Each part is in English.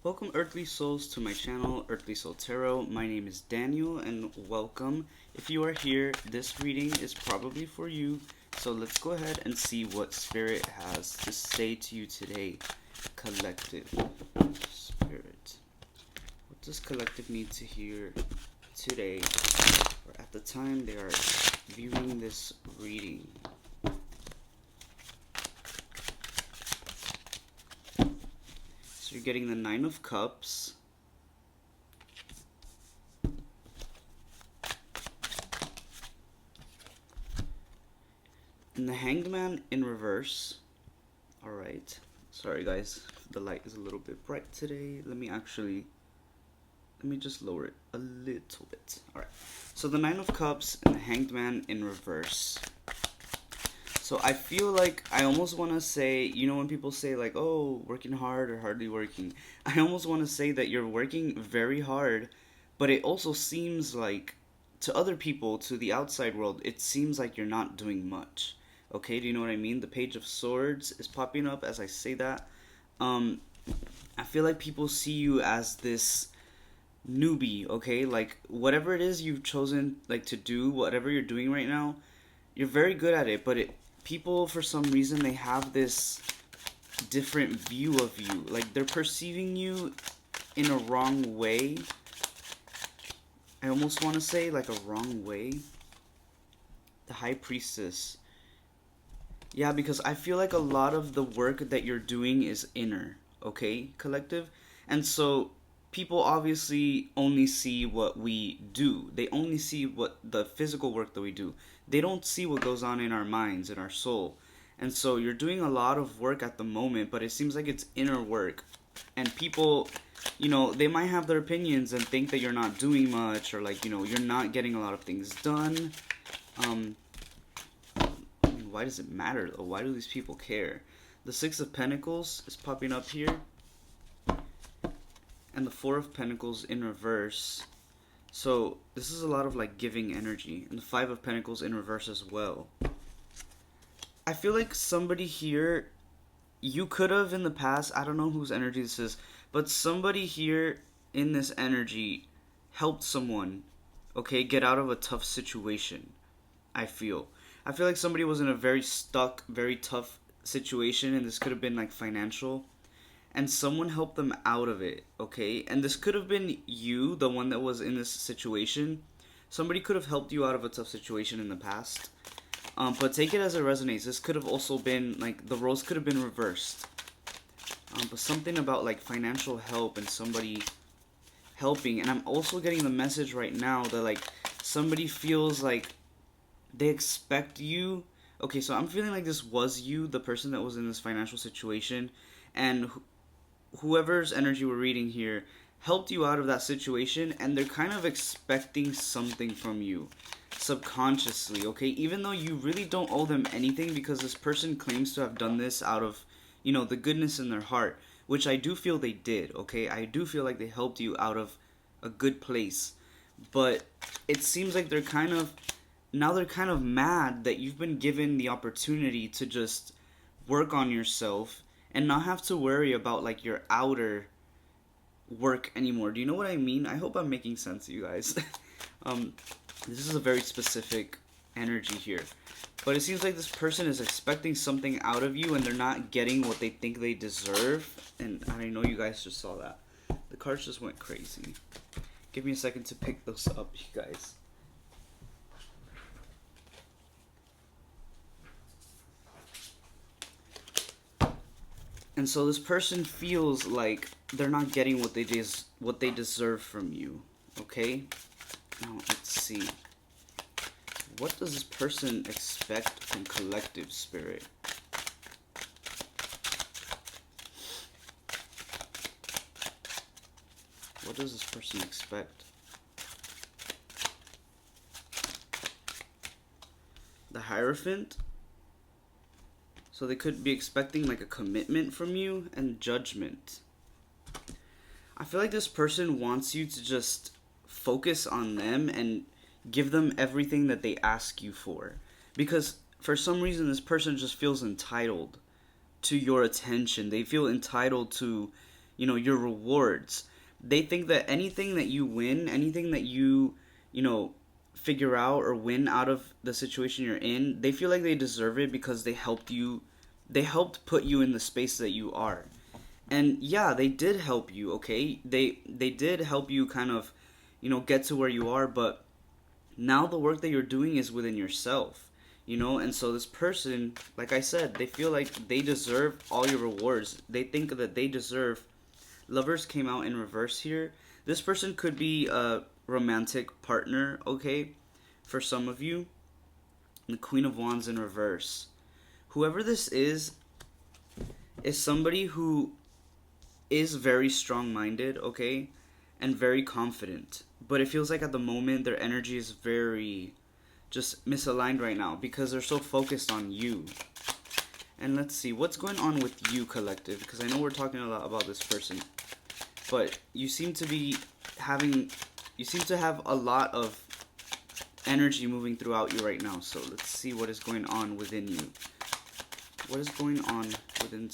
Welcome, Earthly Souls, to my channel, Earthly Soul Tarot. My name is Daniel, and welcome. If you are here, this reading is probably for you. So let's go ahead and see what Spirit has to say to you today. Collective. Spirit. What does Collective need to hear today, or at the time they are viewing this reading? So you're getting the Nine of Cups. And the Hanged Man in reverse. Alright. Sorry guys, the light is a little bit bright today. Let me just lower it a little bit. Alright. So the Nine of Cups and the Hanged Man in reverse. So I feel like I almost want to say, you know, when people say like, oh, working hard or hardly working, I almost want to say that you're working very hard, but it also seems like to other people, to the outside world, it seems like you're not doing much. Okay, do you know what I mean? The Page of Swords is popping up as I say that. I feel like people see you as this newbie, okay? Like whatever it is you've chosen like to do, whatever you're doing right now, you're very good at it, but people for some reason they have this different view of you. Like they're perceiving you in a wrong way. I almost want to say like a wrong way. The High Priestess. Yeah, because I feel like a lot of the work that you're doing is inner, okay, Collective? And so people obviously only see what we do. They only see what the physical work that we do. They don't see what goes on in our minds, in our soul. And so you're doing a lot of work at the moment, but it seems like it's inner work. And people, you know, they might have their opinions and think that you're not doing much, or like, you know, you're not getting a lot of things done. Why does it matter though? Why do these people care? The Six of Pentacles is popping up here. And the Four of Pentacles in reverse. So this is a lot of like giving energy. And the Five of Pentacles in reverse as well. I feel like somebody here, you could have in the past, I don't know whose energy this is, but somebody here in this energy helped someone, okay, get out of a tough situation. I feel like somebody was in a very stuck, very tough situation, and this could have been like financial, and someone helped them out of it, okay? And this could have been you, the one that was in this situation. Somebody could have helped you out of a tough situation in the past. But take it as it resonates. This could have also been, like, the roles could have been reversed. But something about, like, financial help and somebody helping. And I'm also getting the message right now that, like, somebody feels like they expect you. Okay, so I'm feeling like this was you, the person that was in this financial situation. And whoever's energy we're reading here helped you out of that situation, and they're kind of expecting something from you subconsciously, okay? Even though you really don't owe them anything, because this person claims to have done this out of, you know, the goodness in their heart, which I do feel they did, okay? I do feel like they helped you out of a good place. But it seems like they're kind of mad that you've been given the opportunity to just work on yourself and not have to worry about like your outer work anymore. Do you know what I mean? I hope I'm making sense to you guys. This is a very specific energy here. But it seems like this person is expecting something out of you and they're not getting what they think they deserve. And I know you guys just saw that. The cards just went crazy. Give me a second to pick those up, you guys. And so this person feels like they're not getting what they deserve from you, okay? Now, let's see. What does this person expect from Collective, Spirit? What does this person expect? The Hierophant. So they could be expecting like a commitment from you and judgment. I feel like this person wants you to just focus on them and give them everything that they ask you for. Because for some reason this person just feels entitled to your attention. They feel entitled to your rewards. They think that anything that you win, anything that you figure out or win out of the situation you're in, they feel like they deserve it because they helped put you in the space that you are. And yeah, they did help you, okay? They did help you kind of, get to where you are, but now the work that you're doing is within yourself. And so this person, like I said, they feel like they deserve all your rewards. They think that they deserve. Lovers came out in reverse here. This person could be a romantic partner, okay, for some of you. The Queen of Wands in reverse. Whoever this is somebody who is very strong-minded, okay, and very confident. But it feels like at the moment their energy is very just misaligned right now because they're so focused on you. And let's see what's going on with you, collective, because I know we're talking a lot about this person, but you seem to have a lot of energy moving throughout you right now. So let's see what is going on within you. What is going on within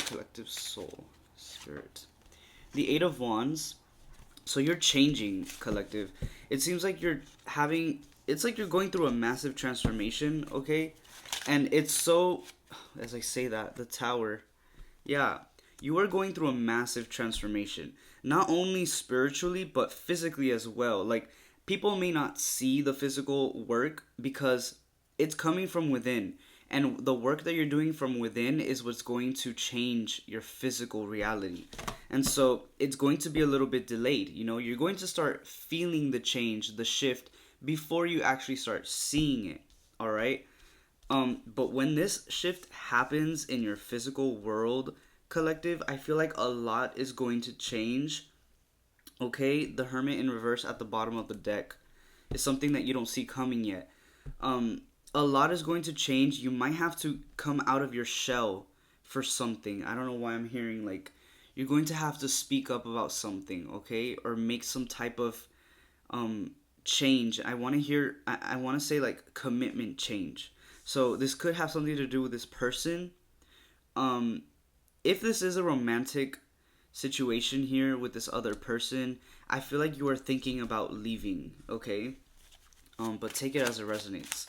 collective soul, spirit? The Eight of Wands. So you're changing, collective. It seems like it's like you're going through a massive transformation, okay? And it's so, as I say that, the Tower. Yeah, you are going through a massive transformation. Not only spiritually, but physically as well. Like, people may not see the physical work because it's coming from within. And the work that you're doing from within is what's going to change your physical reality. And so it's going to be a little bit delayed. You're going to start feeling the change, the shift, before you actually start seeing it. All right? But when this shift happens in your physical world, collective, I feel like a lot is going to change. Okay? The Hermit in reverse at the bottom of the deck is something that you don't see coming yet. A lot is going to change. You might have to come out of your shell for something. I don't know why I'm hearing like you're going to have to speak up about something, okay? Or make some type of change. I want to say like commitment change. So this could have something to do with this person. If this is a romantic situation here with this other person, I feel like you are thinking about leaving, okay? But take it as it resonates.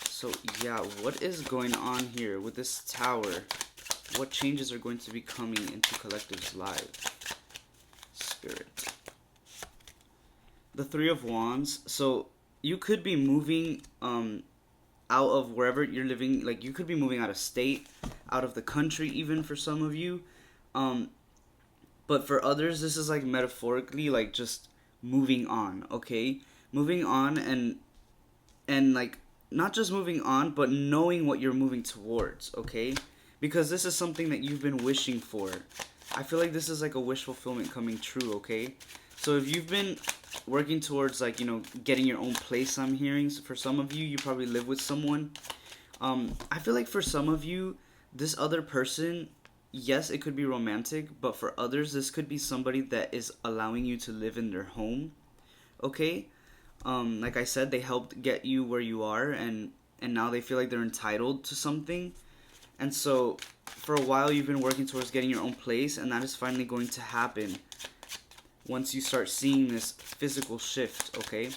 So yeah, what is going on here with this Tower? What changes are going to be coming into Collective's life? Spirit. The Three of Wands. So you could be moving out of wherever you're living. Like you could be moving out of state, out of the country even for some of you. But for others, this is like metaphorically like just moving on, okay? Moving on and like not just moving on, but knowing what you're moving towards, okay? Because this is something that you've been wishing for. I feel like this is like a wish fulfillment coming true, okay? So if you've been working towards like, getting your own place, I'm hearing, for some of you, you probably live with someone. I feel like for some of you, this other person, yes, it could be romantic, but for others, this could be somebody that is allowing you to live in their home, okay? Like I said, they helped get you where you are, and now they feel like they're entitled to something. And so, for a while, you've been working towards getting your own place, and that is finally going to happen once you start seeing this physical shift, okay?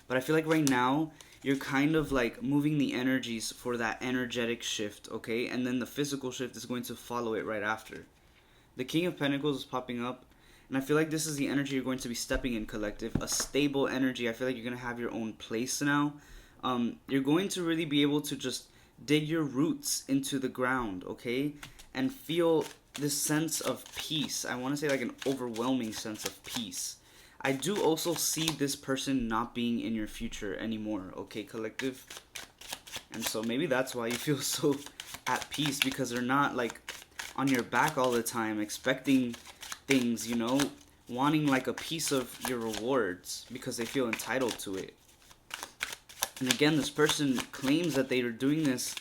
But I feel like right now, you're kind of like moving the energies for that energetic shift, okay? And then the physical shift is going to follow it right after. The King of Pentacles is popping up. And I feel like this is the energy you're going to be stepping in, collective. A stable energy. I feel like you're going to have your own place now. You're going to really be able to just dig your roots into the ground, okay? And feel this sense of peace. I want to say like an overwhelming sense of peace. I do also see this person not being in your future anymore, okay, collective? And so maybe that's why you feel so at peace, because they're not like on your back all the time expecting things, wanting like a piece of your rewards because they feel entitled to it. And again, this person claims that they are doing this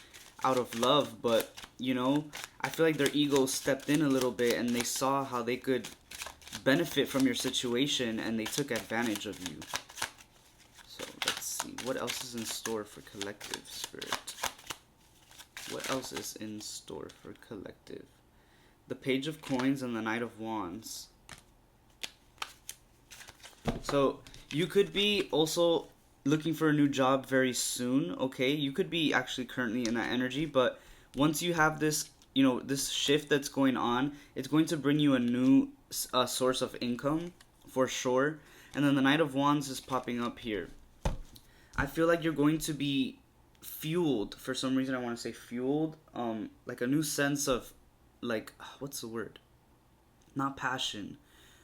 out of love, but I feel like their ego stepped in a little bit and they saw how they could benefit from your situation and they took advantage of you. So let's see, what else is in store for collective, spirit? What else is in store for collective? the Page of Coins and the Knight of Wands. So you could be also looking for a new job very soon, okay? You could be actually currently in that energy, but once you have this, this shift that's going on, it's going to bring you a new source of income for sure. And then the Knight of Wands is popping up here. I feel like you're going to be fueled. For some reason I want to say fueled, like a new sense of, like, what's the word? Not passion.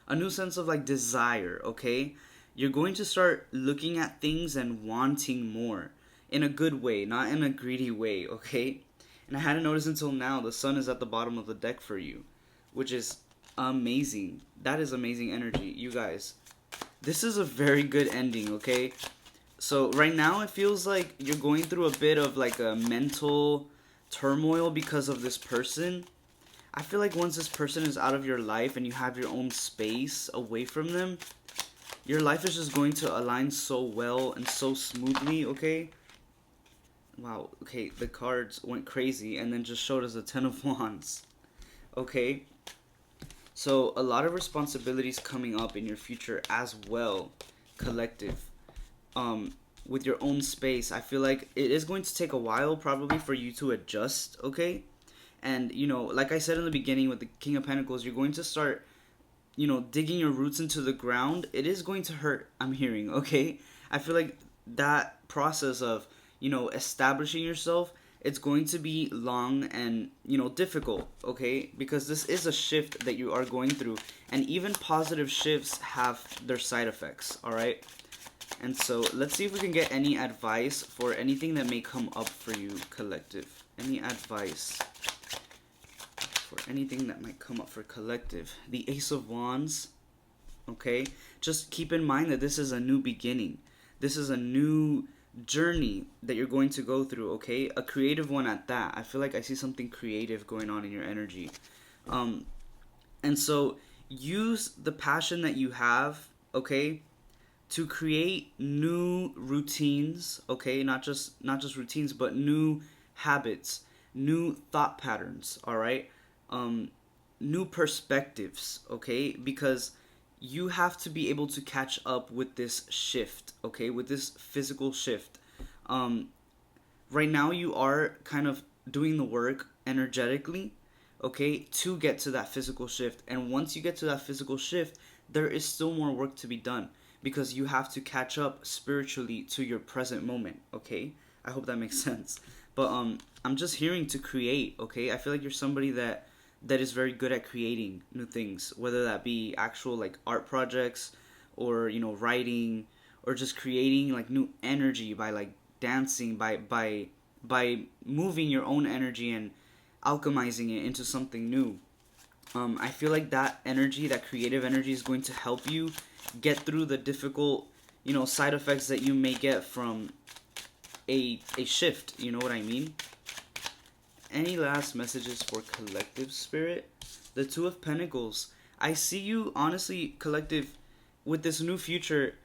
A new sense of like desire, okay? You're going to start looking at things and wanting more in a good way, not in a greedy way, okay? And I hadn't noticed until now the sun is at the bottom of the deck for you, which is amazing. That is amazing energy, you guys. This is a very good ending, okay? So right now it feels like you're going through a bit of like a mental turmoil because of this person. I feel like once this person is out of your life and you have your own space away from them, your life is just going to align so well and so smoothly, okay? Wow, okay, the cards went crazy and then just showed us the Ten of Wands, okay? So a lot of responsibilities coming up in your future as well, collective. With your own space, I feel like it is going to take a while probably for you to adjust, okay? And, like I said in the beginning with the King of Pentacles, you're going to start, digging your roots into the ground. It is going to hurt, I'm hearing, okay? I feel like that process of, establishing yourself, it's going to be long and, difficult, okay? Because this is a shift that you are going through. And even positive shifts have their side effects, all right? And so let's see if we can get any advice for anything that may come up for you, collective. Any advice for anything that might come up for collective. The Ace of Wands, okay? Just keep in mind that this is a new beginning. This is a new journey that you're going to go through, okay? A creative one at that. I feel like I see something creative going on in your energy. And so use the passion that you have, okay, to create new routines, okay? Not just routines, but new habits, new thought patterns, all right? New perspectives, okay? Because you have to be able to catch up with this shift, okay? With this physical shift. Right now you are kind of doing the work energetically, okay, to get to that physical shift. And once you get to that physical shift, there is still more work to be done because you have to catch up spiritually to your present moment, okay? I hope that makes sense. But I'm just hearing to create, okay? I feel like you're somebody that is very good at creating new things, whether that be actual like art projects or writing, or just creating like new energy by like dancing, by moving your own energy and alchemizing it into something new. I feel like that energy, that creative energy, is going to help you get through the difficult side effects that you may get from a shift, you know what I mean? Any last messages for collective, spirit? The Two of Pentacles. I see you, honestly, collective, with this new future,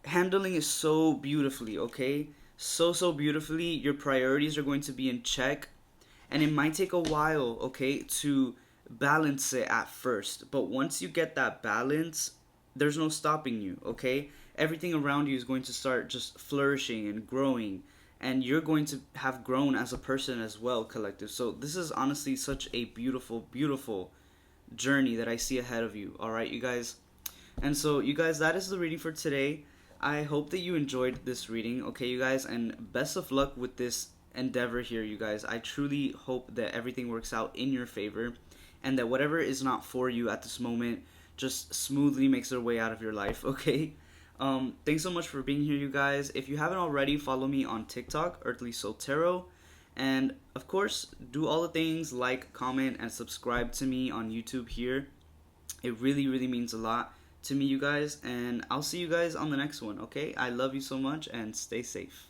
handling it so beautifully, okay? So beautifully. Your priorities are going to be in check. And it might take a while, okay, to balance it at first. But once you get that balance, there's no stopping you, okay? Everything around you is going to start just flourishing and growing. And you're going to have grown as a person as well, collective. So this is honestly such a beautiful, beautiful journey that I see ahead of you. All right, you guys. And so, you guys, that is the reading for today. I hope that you enjoyed this reading, okay, you guys. And best of luck with this endeavor here, you guys. I truly hope that everything works out in your favor. And that whatever is not for you at this moment just smoothly makes their way out of your life, okay? Thanks so much for being here, you guys. If you haven't already, follow me on TikTok, Earthly Soul Tarot. And, of course, do all the things, like, comment, and subscribe to me on YouTube here. It really, really means a lot to me, you guys. And I'll see you guys on the next one, okay? I love you so much, and stay safe.